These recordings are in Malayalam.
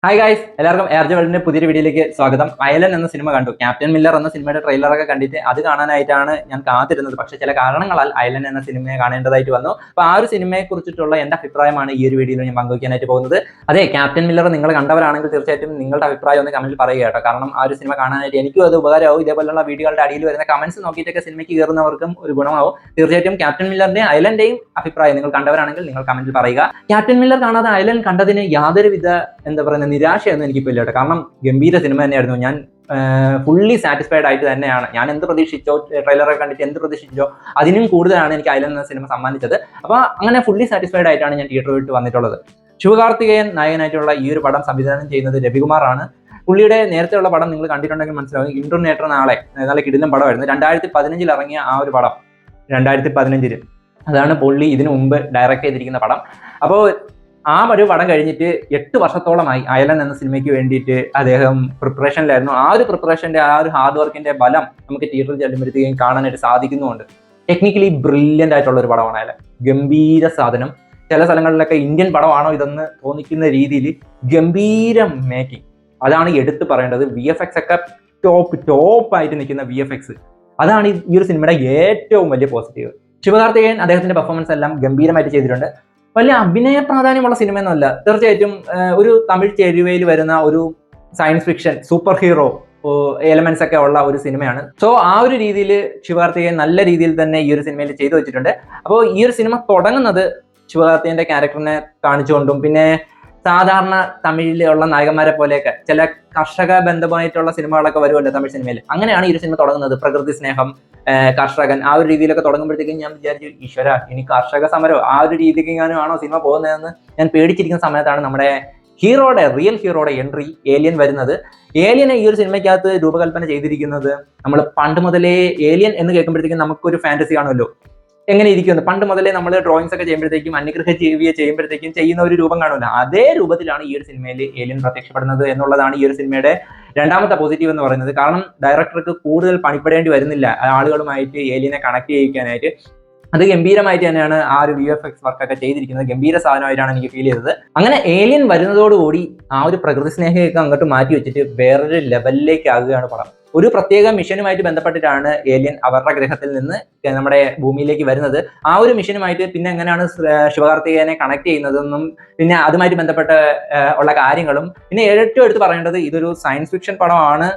ഹായ് ഗായ്സ്, എല്ലാവർക്കും എയർ വേൾഡിന്റെ പുതിയൊരു വീഡിയോയിലേക്ക് സ്വാഗതം. അയലൻ എന്ന സിനിമ കണ്ടു. ക്യാപ്റ്റൻ മില്ലർ എന്ന സിനിമയുടെ ട്രെയിലറൊക്കെ കണ്ടിട്ട് അത് കാണാനായിട്ടാണ് ഞാൻ കാത്തിരുന്നത്. പക്ഷേ ചില കാരണങ്ങളാൽ അയലൻ എന്ന സിനിമയെ കാണേണ്ടതായിട്ട് വന്നു. അപ്പോൾ ആ ഒരു സിനിമയെ കുറിച്ചിട്ടുള്ള എന്റെ അഭിപ്രായമാണ് ഈ ഒരു വീഡിയോയിൽ ഞാൻ പങ്കുവയ്ക്കാനായിട്ട് പോകുന്നത്. അതെ, ക്യാപ്റ്റൻ മില്ലർ നിങ്ങൾ കണ്ടവരാണെങ്കിൽ തീർച്ചയായിട്ടും നിങ്ങളുടെ അഭിപ്രായം ഒന്ന് കമന്റിൽ പറയുക കേട്ടോ. കാരണം ആ ഒരു സിനിമ കാണാനായിട്ട് എനിക്കും അത് ഉപകാരമാവും. ഇതേപോലുള്ള വീഡിയോകളുടെ അടിയിൽ വരുന്ന കമന്റ്സ് നോക്കിയിട്ടൊക്കെ സിനിമയ്ക്ക് കയറുന്നവർക്കും ഒരു ഗുണമാവും. തീർച്ചയായിട്ടും ക്യാപ്റ്റൻ മില്ലറിന്റെയും അയലന്റെയും അഭിപ്രായം നിങ്ങൾ കണ്ടവരാണെങ്കിൽ നിങ്ങൾ കമന്റിൽ പറയുക. ക്യാപ്റ്റൻ മില്ലർ കാണാതെ അയലൻ കണ്ടതിന് യാതൊരുവിധ നിരാശയൊന്നും എനിക്കിപ്പോൾ ഇല്ല കേട്ടോ. കാരണം ഗംഭീര സിനിമ തന്നെയായിരുന്നു. ഞാൻ ഫുള്ളി സാറ്റിസ്ഫൈഡ് ആയിട്ട് തന്നെയാണ്. ഞാൻ എന്ത് പ്രതീക്ഷിച്ചോ, ട്രെയിലറൊക്കെ കണ്ടിട്ട് എന്ത് പ്രതീക്ഷിച്ചോ അതിനും കൂടുതലാണ് എനിക്ക് അയലൻ എന്ന സിനിമ സമ്മാനിച്ചത്. അപ്പോൾ അങ്ങനെ ഫുള്ളി സാറ്റിസ്ഫൈഡ് ആയിട്ടാണ് ഞാൻ തിയേറ്ററിൽ വിട്ട് വന്നിട്ടുള്ളത്. ശിവകാർത്തികേയൻ നായകനായിട്ടുള്ള ഈ ഒരു പടം സംവിധാനം ചെയ്യുന്നത് രവികുമാറാണ്. പുള്ളിയുടെ നേരത്തെയുള്ള പടം നിങ്ങൾ കണ്ടിട്ടുണ്ടെങ്കിൽ മനസ്സിലാവും. ഇന്റർനെറ്റർ നാളെ നല്ല കിടിലൻ പടമായിരുന്നു. 2015 ഇറങ്ങിയ ആ ഒരു പടം 2015 അതാണ് പുള്ളി ഇതിനു മുമ്പ് ഡയറക്റ്റ് ചെയ്തിരിക്കുന്ന പടം. അപ്പോൾ ആ ഒരു പടം കഴിഞ്ഞിട്ട് 8 വർഷത്തോളമായി അയലൻ എന്ന സിനിമയ്ക്ക് വേണ്ടിയിട്ട് അദ്ദേഹം പ്രിപ്പറേഷനിലായിരുന്നു. ആ ഒരു പ്രിപ്പറേഷന്റെ ആ ഒരു ഹാർഡ് വർക്കിന്റെ ബലം നമുക്ക് തിയേറ്ററിൽ ചെല്ലുമ്പോഴത്തേക്കും കാണാനായിട്ട് സാധിക്കുന്നുമുണ്ട്. ടെക്നിക്കലി ബ്രില്യൻ്റ് ആയിട്ടുള്ള ഒരു പടമാണ് അയലൻ. ഗംഭീര സാധനം. ചില സ്ഥലങ്ങളിലൊക്കെ ഇന്ത്യൻ പടമാണോ ഇതെന്ന് തോന്നിക്കുന്ന രീതിയിൽ ഗംഭീര മേക്കിംഗ്. അതാണ് എടുത്തു പറയേണ്ടത്. VFX ഒക്കെ ടോപ്പ് ആയിട്ട് നിൽക്കുന്ന VFX. അതാണ് ഈ ഒരു സിനിമയുടെ ഏറ്റവും വലിയ പോസിറ്റീവ്. ശിവകാർത്തികേയൻ അദ്ദേഹത്തിന്റെ പെർഫോമൻസ് എല്ലാം ഗംഭീരമായിട്ട് ചെയ്തിട്ടുണ്ട്. വലിയ അഭിനയ പ്രാധാന്യമുള്ള സിനിമയൊന്നുമല്ല. തീർച്ചയായിട്ടും ഒരു തമിഴ് ചേരുവയിൽ വരുന്ന ഒരു science fiction super hero elements ഒക്കെ ഉള്ള ഒരു സിനിമയാണ്. സോ ആ ഒരു രീതിയിൽ ശിവകാർത്തികേയൻ നല്ല രീതിയിൽ തന്നെ ഈ ഒരു സിനിമയിൽ ചെയ്തു വെച്ചിട്ടുണ്ട്. അപ്പോൾ ഈ ഒരു സിനിമ തുടങ്ങുന്നത് ശിവകാർത്തികേയന്റെ ക്യാരക്ടറിനെ കാണിച്ചുകൊണ്ടും പിന്നെ സാധാരണ തമിഴിലുള്ള നായകന്മാരെ പോലെയൊക്കെ ചില കർഷക ബന്ധമായിട്ടുള്ള സിനിമകളൊക്കെ വരുമല്ലോ തമിഴ് സിനിമയിൽ. അങ്ങനെയാണ് ഈ ഒരു സിനിമ തുടങ്ങുന്നത്. പ്രകൃതി സ്നേഹം, കർഷകൻ, ആ ഒരു രീതിയിലൊക്കെ തുടങ്ങുമ്പോഴത്തേക്കും ഞാൻ വിചാരിച്ചു, ഈശ്വര ഇനി കർഷക സമരം ആ ഒരു രീതിക്ക് ആണോ സിനിമ പോകുന്നതെന്ന് ഞാൻ പേടിച്ചിരിക്കുന്ന സമയത്താണ് നമ്മുടെ റിയൽ ഹീറോയുടെ എൻട്രി ഏലിയൻ വരുന്നത്. ഏലിയനെ ഈ ഒരു സിനിമയ്ക്കകത്ത് രൂപകൽപ്പന ചെയ്തിരിക്കുന്നത് നമ്മൾ പണ്ട് മുതലേ ഏലിയൻ എന്ന് കേൾക്കുമ്പോഴത്തേക്കും നമുക്കൊരു ഫാന്റസി കാണുമല്ലോ, എങ്ങനെ ഇരിക്കുന്നു. പണ്ട് മുതലേ നമ്മൾ ഡ്രോയിങ്സ് ഒക്കെ ചെയ്യുമ്പോഴത്തേക്കും അന്യഗ്രഹ ജീവിയെ ചെയ്യുമ്പോഴത്തേക്കും ചെയ്യുന്ന ഒരു രൂപം കാണുമല്ലോ, അതേ രൂപത്തിലാണ് ഈ ഒരു സിനിമയിൽ ഏലിയൻ പ്രത്യക്ഷപ്പെടുന്നത് എന്നുള്ളതാണ് ഈ ഒരു സിനിമയുടെ രണ്ടാമത്തെ പോസിറ്റീവ് എന്ന് പറയുന്നത്. കാരണം ഡയറക്ടർക്ക് കൂടുതൽ പണിപ്പെടേണ്ടി വരുന്നില്ല ആളുകളുമായിട്ട് ഏലിയനെ കണക്ട് ചെയ്യിക്കാനായിട്ട്. അത് ഗംഭീരമായിട്ട് തന്നെയാണ് ആ ഒരു VFX വർക്കൊക്കെ ചെയ്തിരിക്കുന്നത്. ഗംഭീര സാധനമായിട്ടാണ് എനിക്ക് ഫീൽ ചെയ്തത്. അങ്ങനെ ഏലിയൻ വരുന്നതോടുകൂടി ആ ഒരു പ്രകൃതി സ്നേഹമൊക്കെ അങ്ങോട്ട് മാറ്റി വെച്ചിട്ട് വേറൊരു ലെവലിലേക്ക് ആകുകയാണ് പടം. ഒരു പ്രത്യേക മിഷനുമായിട്ട് ബന്ധപ്പെട്ടിട്ടാണ് ഏലിയൻ അവരുടെ ഗ്രഹത്തിൽ നിന്ന് നമ്മുടെ ഭൂമിയിലേക്ക് വരുന്നത്. ആ ഒരു മിഷനുമായിട്ട് പിന്നെ എങ്ങനെയാണ് ശിവകാർത്തികേയനെ കണക്ട് ചെയ്യുന്നതെന്നും പിന്നെ അതുമായിട്ട് ബന്ധപ്പെട്ട ഉള്ള കാര്യങ്ങളും പിന്നെ ഏറ്റവും എടുത്ത് പറയേണ്ടത് ഇതൊരു സയൻസ് ഫിക്ഷൻ പടമാണ്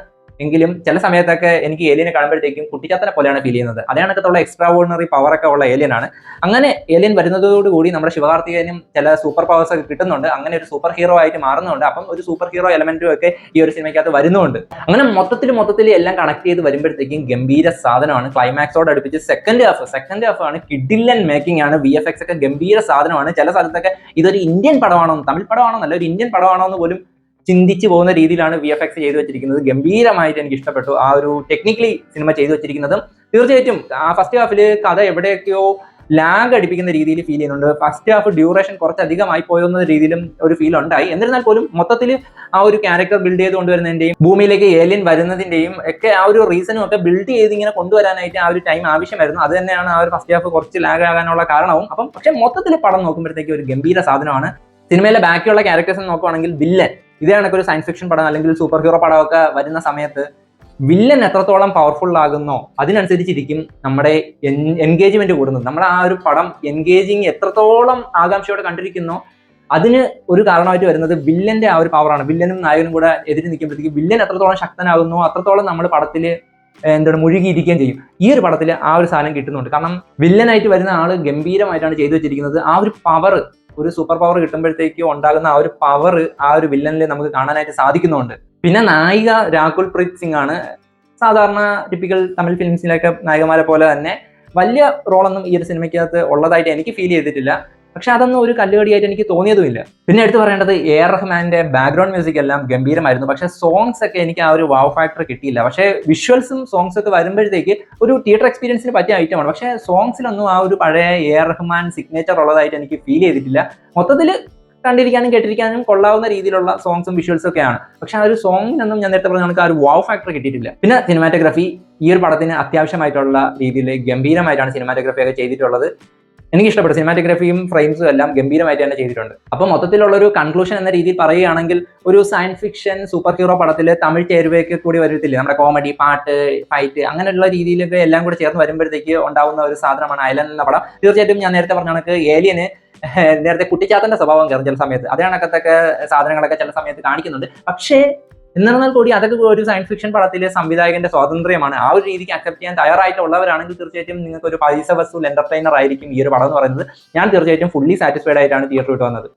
എങ്കിലും ചില സമയത്തൊക്കെ എനിക്ക് ഏലിയനെ കാണുമ്പോഴത്തേക്കും കുട്ടിച്ചാത്തനെ പോലെയാണ് ഫീൽ ചെയ്യുന്നത്. അതേ കണക്കത്തുള്ള എക്സ്ട്രാ ഓർഡിനറി പവറൊക്കെ ഉള്ള ഏലിയനാണ്. അങ്ങനെ ഏലിയൻ വരുന്നതോടുകൂടി നമ്മുടെ ശിവകാർത്തികേയനും ചില സൂപ്പർ പവേഴ്സ് ഒക്കെ കിട്ടുന്നുണ്ട്. അങ്ങനെ ഒരു സൂപ്പർ ഹീറോ ആയിട്ട് മാറുന്നുണ്ട്. അപ്പം ഒരു സൂപ്പർ ഹീറോ എലമെന്റും ഒക്കെ ഈ ഒരു സിനിമയ്ക്കകത്ത് വരുന്നുണ്ട്. അങ്ങനെ മൊത്തത്തിൽ എല്ലാം കണക്ട് ചെയ്ത് വരുമ്പോഴത്തേക്കും ഗംഭീര സാധനമാണ്. ക്ലൈമാക്സോട് അടുപ്പിച്ച് സെക്കൻഡ് ഹാഫ് ആണ് കിഡിലൻ മേക്കിംഗ് ആണ്. VFX ഒക്കെ ഗംഭീര സാധനമാണ്. ചില സ്ഥലത്തൊക്കെ ഇതൊരു ഇന്ത്യൻ പടമാണോ, തമിഴ് പടമാണോ, നല്ല ഒരു ഇന്ത്യൻ പടമാണോ എന്ന് പോലും ചിന്തിച്ചു പോകുന്ന രീതിയിലാണ് VFX ചെയ്തു വെച്ചിരിക്കുന്നത്. ഗംഭീരമായിട്ട് എനിക്ക് ഇഷ്ടപ്പെട്ടു ആ ഒരു ടെക്നിക്കലി സിനിമ ചെയ്തു വെച്ചിരിക്കുന്നതും. തീർച്ചയായിട്ടും ആ ഫസ്റ്റ് ഹാഫിൽ കഥ എവിടെയൊക്കെയോ ലാഗ് അടിപ്പിക്കുന്ന രീതിയിൽ ഫീൽ ചെയ്യുന്നുണ്ട്. ഫസ്റ്റ് ഹാഫ് ഡ്യൂറേഷൻ കുറച്ചധികമായി പോയെന്ന രീതിയിലും ഒരു ഫീൽ ഉണ്ടായി. എന്നിരുന്നാൽ പോലും മൊത്തത്തിൽ ആ ഒരു ക്യാരക്ടർ ബിൽഡ് ചെയ്ത് കൊണ്ടുവരുന്നതിന്റെയും ഭൂമിയിലേക്ക് ഏലിയൻ വരുന്നതിന്റെയും ഒക്കെ ആ ഒരു റീസണും ഒക്കെ ബിൽഡ് ചെയ്ത് ഇങ്ങനെ കൊണ്ടുവരാനായിട്ട് ആ ഒരു ടൈം ആവശ്യമായിരുന്നു. അത് തന്നെയാണ് ആ ഒരു ഫസ്റ്റ് ഹാഫ് കുറച്ച് ലാഗ് ആകാനുള്ള കാരണവും. അപ്പം പക്ഷെ മൊത്തത്തിൽ പടം നോക്കുമ്പോഴത്തേക്ക് ഒരു ഗംഭീര സാധനമാണ്. സിനിമയിലെ ബാക്കിയുള്ള ക്യാരക്ടേഴ്സ് നോക്കുവാണെങ്കിൽ വില്ലൻ, ഇതേ കണക്കൊരു സയൻസ് ഫിക്ഷൻ പടം അല്ലെങ്കിൽ സൂപ്പർ ഹീറോ പടമൊക്കെ വരുന്ന സമയത്ത് വില്ലൻ എത്രത്തോളം പവർഫുൾ ആകുന്നോ അതിനനുസരിച്ചിരിക്കും നമ്മുടെ എൻഗേജ്മെന്റ് കൂടുന്നത്. നമ്മൾ ആ ഒരു പടം എൻഗേജിങ് എത്രത്തോളം ആകാംക്ഷയോടെ കണ്ടിരിക്കുന്നോ അതിന് ഒരു കാരണമായിട്ട് വരുന്നത് വില്ലന്റെ ആ ഒരു പവറാണ്. വില്ലനും നായകനും കൂടെ എതിര് നിൽക്കുമ്പോഴത്തേക്ക് വില്ലൻ എത്രത്തോളം ശക്തനാകുന്നു അത്രത്തോളം നമ്മൾ പടത്തിൽ മുഴുകിയിരിക്കുകയും ചെയ്യും. ഈ ഒരു പടത്തിൽ ആ ഒരു സാധനം കിട്ടുന്നുണ്ട്. കാരണം വില്ലനായിട്ട് വരുന്ന ആള് ഗംഭീരമായിട്ടാണ് ചെയ്തു വെച്ചിരിക്കുന്നത്. ആ ഒരു പവർ, ഒരു സൂപ്പർ പവർ കിട്ടുമ്പോഴത്തേക്ക് ഉണ്ടാകുന്ന ആ ഒരു പവർ ആ ഒരു വില്ലനിൽ നമുക്ക് കാണാനായിട്ട് സാധിക്കുന്നുണ്ട്. പിന്നെ നായിക രാകുൽ പ്രീത് സിംഗ് ആണ്. സാധാരണ ടിപ്പിക്കൽ തമിഴ് ഫിലിംസിലൊക്കെ നായികമാരെ പോലെ തന്നെ വലിയ റോളൊന്നും ഈ ഒരു സിനിമയ്ക്കകത്ത് ഉള്ളതായിട്ട് എനിക്ക് ഫീൽ ചെയ്തിട്ടില്ല. പക്ഷെ അതൊന്നും ഒരു കല്ലുകടിയായിട്ട് എനിക്ക് തോന്നിയതുമില്ല. പിന്നെ എടുത്തു പറയേണ്ടത് AR റഹ്മാന്റെ ബാക്ക്ഗ്രൗണ്ട് മ്യൂസിക് എല്ലാം ഗംഭീരമായിരുന്നു. പക്ഷെ സോങ്സ് ഒക്കെ എനിക്ക് ആ ഒരു വാവ് ഫാക്ടർ കിട്ടിയില്ല. പക്ഷെ വിഷ്വൽസും സോങ്സ് ഒക്കെ വരുമ്പോഴത്തേക്ക് ഒരു തിയേറ്റർ എക്സ്പീരിയൻസിന് പറ്റിയ ഐറ്റമാണ്. പക്ഷെ സോങ്സിലൊന്നും ആ ഒരു പഴയ AR റഹ്മാൻ സിഗ്നേച്ചർ ഉള്ളതായിട്ട് എനിക്ക് ഫീൽ ചെയ്തിട്ടില്ല. മൊത്തത്തിൽ കണ്ടിരിക്കാനും കേട്ടിരിക്കാനും കൊള്ളാവുന്ന രീതിയിലുള്ള സോങ്സും വിഷ്വൽസും ഒക്കെയാണ്. പക്ഷെ ആ ഒരു സോങ്ങിനൊന്നും ഞാൻ നേരത്തെ പറഞ്ഞ നമുക്ക് ആ ഒരു വാവ് ഫാക്ടർ കിട്ടിയിട്ടില്ല. പിന്നെ സിനിമാറ്റോഗ്രാഫി ഈ ഒരു പടത്തിന് അത്യാവശ്യമായിട്ടുള്ള രീതിയിൽ ഗംഭീരമായിട്ടാണ് സിനിമാറ്റോഗ്രാഫി ഒക്കെ ചെയ്തിട്ടുള്ളത്. എനിക്ക് ഇഷ്ടപ്പെട്ടു. സിനിമാറ്റോഗ്രഫിയും ഫ്രെയിംസും എല്ലാം ഗംഭീരമായിട്ട് തന്നെ ചെയ്തിട്ടുണ്ട്. അപ്പോൾ മൊത്തത്തിലുള്ള ഒരു കൺക്ലൂഷൻ എന്ന രീതിയിൽ പറയുകയാണെങ്കിൽ ഒരു സയൻസ് ഫിക്ഷൻ സൂപ്പർ ഹീറോ പടത്തിൽ തമിഴ് ചേരുവയൊക്കെ കൂടി വരത്തില്ലേ, നമ്മുടെ കോമഡി, പാട്ട്, ഫൈറ്റ് അങ്ങനെയുള്ള രീതിയിലൊക്കെ എല്ലാം കൂടി ചേർന്ന് വരുമ്പോഴത്തേക്ക് ഉണ്ടാവുന്ന ഒരു സാധനമാണ് അയലൻ എന്ന പടം. തീർച്ചയായിട്ടും ഞാൻ നേരത്തെ പറഞ്ഞ കണക്ക് ഏലിയന് നേരത്തെ കുട്ടിച്ചാത്തന്റെ സ്വഭാവം കയറും ചില സമയത്ത്, അതേ കണക്കത്തൊക്കെ സാധനങ്ങളൊക്കെ ചില സമയത്ത് കാണിക്കുന്നുണ്ട്. പക്ഷേ എന്നിരുന്നാൽ കൂടി അതൊക്കെ ഒരു സയൻസ് ഫിക്ഷൻ പടത്തിലെ സംവിധായകന്റെ സ്വാതന്ത്ര്യമാണ്. ആ ഒരു രീതിക്ക് അക്സെപ്റ്റ് ചെയ്യാൻ തയ്യാറായിട്ടുള്ളവരാണെങ്കിൽ തീർച്ചയായിട്ടും നിങ്ങൾക്ക് ഒരു പൈസ വസൂൽ എന്റർടൈനർ ആയിരിക്കും ഈ ഒരു പടം എന്ന് പറയുന്നത്. ഞാൻ തീർച്ചയായിട്ടും ഫുള്ളി സാറ്റിസ്ഫൈഡ് ആയിട്ടാണ് തിയേറ്റർ വിട്ട് വന്നത്.